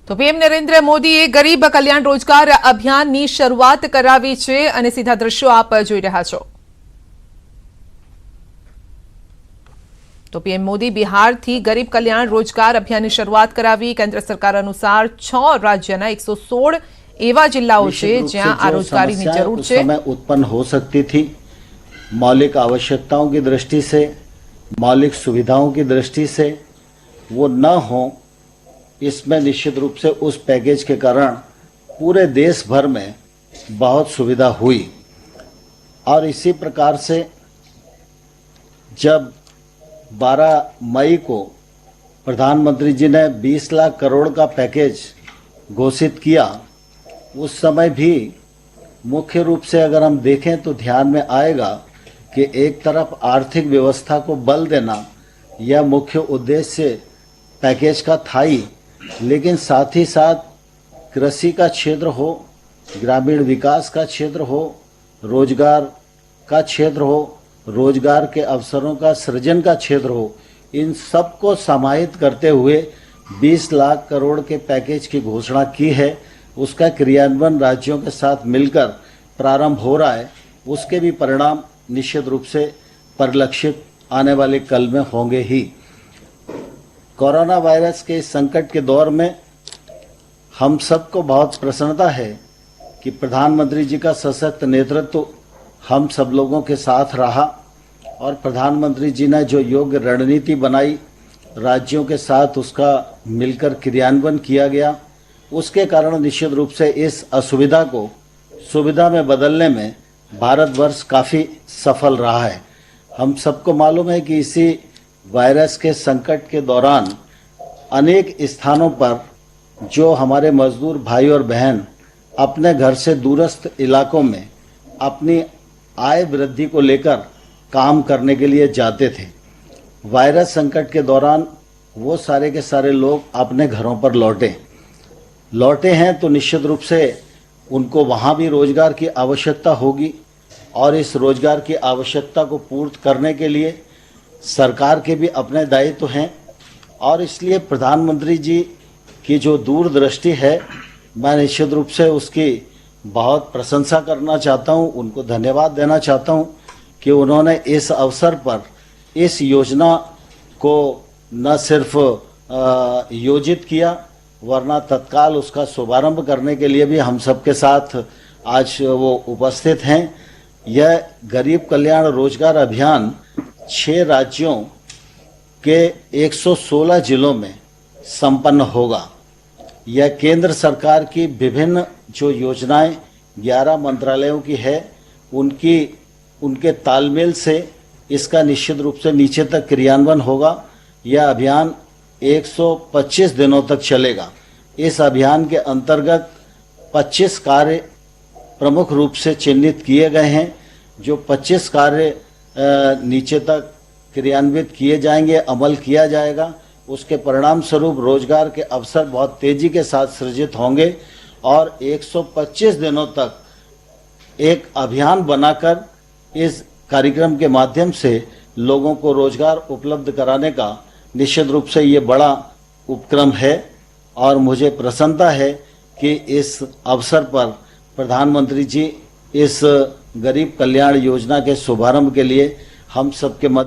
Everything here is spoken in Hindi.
તો પીએમ નરેન્દ્ર મોદીએ ગરીબ કલ્યાણ રોજગાર અભિયાનની શરૂઆત કરાવી છે અને સીધા દ્રશ્યો આપ જોઈ રહ્યા છો। તો પીએમ મોદી બિહારથી ગરીબ કલ્યાણ રોજગાર અભિયાનની શરૂઆત કરાવી। કેન્દ્ર સરકાર અનુસાર 6 રાજ્યના 116 એવા જિલ્લાઓ છે જ્યાં આ રોજગારીની જરૂર છે। समय उत्पन्न हो सकती थी, मौलिक आवश्यकताओं की दृष्टि से, मौलिक सुविधाओं की दृष्टि से वो न हो, इसमें निश्चित रूप से उस पैकेज के कारण पूरे देश भर में बहुत सुविधा हुई। और इसी प्रकार से जब 12 मई को प्रधानमंत्री जी ने 20 लाख करोड़ का पैकेज घोषित किया, उस समय भी मुख्य रूप से अगर हम देखें तो ध्यान में आएगा कि एक तरफ आर्थिक व्यवस्था को बल देना यह मुख्य उद्देश्य पैकेज का था ही, लेकिन साथ ही साथ कृषि का क्षेत्र हो, ग्रामीण विकास का क्षेत्र हो, रोजगार का क्षेत्र हो, रोजगार के अवसरों का सृजन का क्षेत्र हो, इन सब को समाहित करते हुए 20 लाख करोड़ के पैकेज की घोषणा की है। उसका क्रियान्वयन राज्यों के साथ मिलकर प्रारंभ हो रहा है। उसके भी परिणाम निश्चित रूप से परिलक्षित आने वाले कल में होंगे ही। कोरोना वायरस के इस संकट के दौर में हम सबको बहुत प्रसन्नता है कि प्रधानमंत्री जी का सशक्त नेतृत्व हम सब लोगों के साथ रहा और प्रधानमंत्री जी ने जो योग्य रणनीति बनाई, राज्यों के साथ उसका मिलकर क्रियान्वयन किया गया, उसके कारण निश्चित रूप से इस असुविधा को सुविधा में बदलने में भारतवर्ष काफ़ी सफल रहा है। हम सबको मालूम है कि इसी वायरस के संकट के दौरान अनेक स्थानों पर जो हमारे मजदूर भाई और बहन अपने घर से दूरस्थ इलाकों में अपनी आय वृद्धि को लेकर काम करने के लिए जाते थे। वायरस संकट के दौरान वो सारे के सारे लोग अपने घरों पर लौटे हैं, तो निश्चित रूप से उनको वहाँ भी रोजगार की आवश्यकता होगी और इस रोजगार की आवश्यकता को पूर्ण करने के लिए सरकार के भी अपने दायित्व हैं। और इसलिए प्रधानमंत्री जी की जो दूरदृष्टि है, मैं निश्चित रूप से उसकी बहुत प्रशंसा करना चाहता हूँ, उनको धन्यवाद देना चाहता हूँ कि उन्होंने इस अवसर पर इस योजना को न सिर्फ योजित किया, वरना तत्काल उसका शुभारंभ करने के लिए भी हम सबके साथ आज वो उपस्थित हैं। यह गरीब कल्याण रोजगार अभियान 6 राज्यों के 116 जिलों में संपन्न होगा। यह केंद्र सरकार की विभिन्न जो योजनाएं 11 मंत्रालयों की है, उनके तालमेल से इसका निश्चित रूप से नीचे तक क्रियान्वयन होगा। यह अभियान 125 दिनों तक चलेगा। इस अभियान के अंतर्गत 25 कार्य प्रमुख रूप से चिन्हित किए गए हैं। जो 25 कार्य नीचे तक क्रियान्वित किए जाएंगे, अमल किया जाएगा, उसके परिणाम स्वरूप रोजगार के अवसर बहुत तेजी के साथ सृजित होंगे और 125 दिनों तक एक अभियान बनाकर इस कार्यक्रम के माध्यम से लोगों को रोजगार उपलब्ध कराने का निश्चित रूप से ये बड़ा उपक्रम है। और मुझे प्रसन्नता है कि इस अवसर पर प्रधानमंत्री जी इस गरीब कल्याण योजना के शुभारंभ के लिए हम सबके मध्य